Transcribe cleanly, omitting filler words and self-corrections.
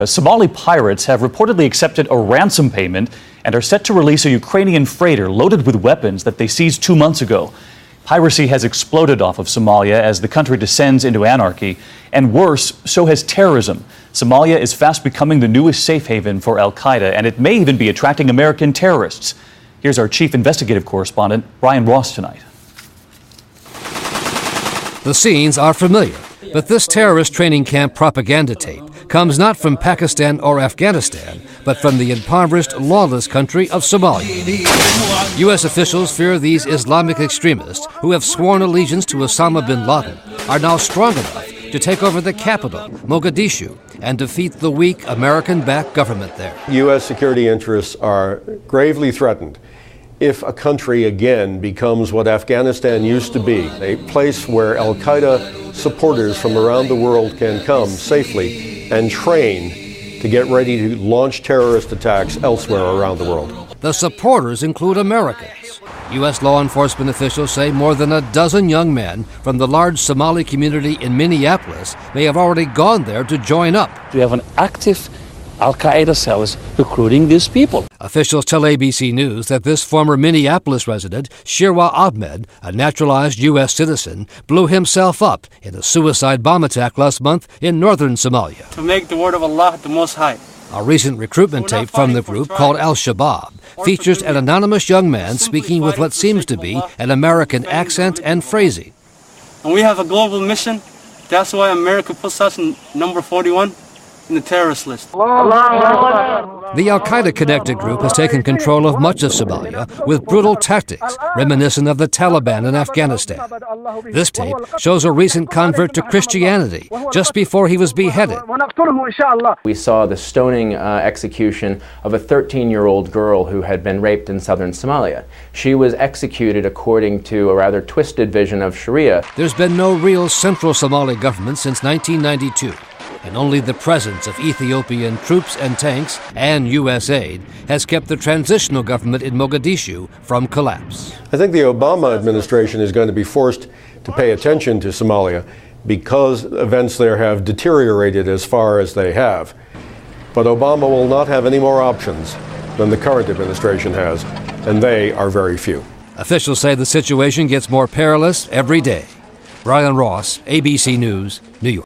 Somali pirates have reportedly accepted a ransom payment and are set to release a Ukrainian freighter loaded with weapons that they seized 2 months ago. Piracy has exploded off of Somalia as the country descends into anarchy, and worse, so has terrorism. Somalia is fast becoming the newest safe haven for al-Qaeda, and it may even be attracting American terrorists. Here's our chief investigative correspondent, Brian Ross, tonight. The scenes are familiar, but this terrorist training camp propaganda tape comes not from Pakistan or Afghanistan, but from the impoverished, lawless country of Somalia. U.S. officials fear these Islamic extremists, who have sworn allegiance to Osama bin Laden, are now strong enough to take over the capital, Mogadishu, and defeat the weak American-backed government there. U.S. security interests are gravely threatened if a country again becomes what Afghanistan used to be, a place where al-Qaeda supporters from around the world can come safely and train to get ready to launch terrorist attacks elsewhere around the world. The supporters include Americans. U.S. law enforcement officials say more than a dozen young men from the large Somali community in Minneapolis may have already gone there to join up. We have an active al-Qaeda cells recruiting these people. Officials tell ABC News that this former Minneapolis resident, Shirwa Ahmed, a naturalized U.S. citizen, blew himself up in a suicide bomb attack last month in northern Somalia. To make the word of Allah the Most High. A recent recruitment tape from the group called Al-Shabaab features an anonymous young man speaking with what seems to be an American accent and phrasing. And we have a global mission. That's why America puts us in number 41. In the terrorist list. The al-Qaeda-connected group has taken control of much of Somalia with brutal tactics reminiscent of the Taliban in Afghanistan. This tape shows a recent convert to Christianity just before he was beheaded. We saw the stoning execution of a 13-year-old girl who had been raped in southern Somalia. She was executed according to a rather twisted vision of Sharia. There's been no real central Somali government since 1992. And only the presence of Ethiopian troops and tanks and U.S. aid has kept the transitional government in Mogadishu from collapse. I think the Obama administration is going to be forced to pay attention to Somalia because events there have deteriorated as far as they have. But Obama will not have any more options than the current administration has, and they are very few. Officials say the situation gets more perilous every day. Brian Ross, ABC News, New York.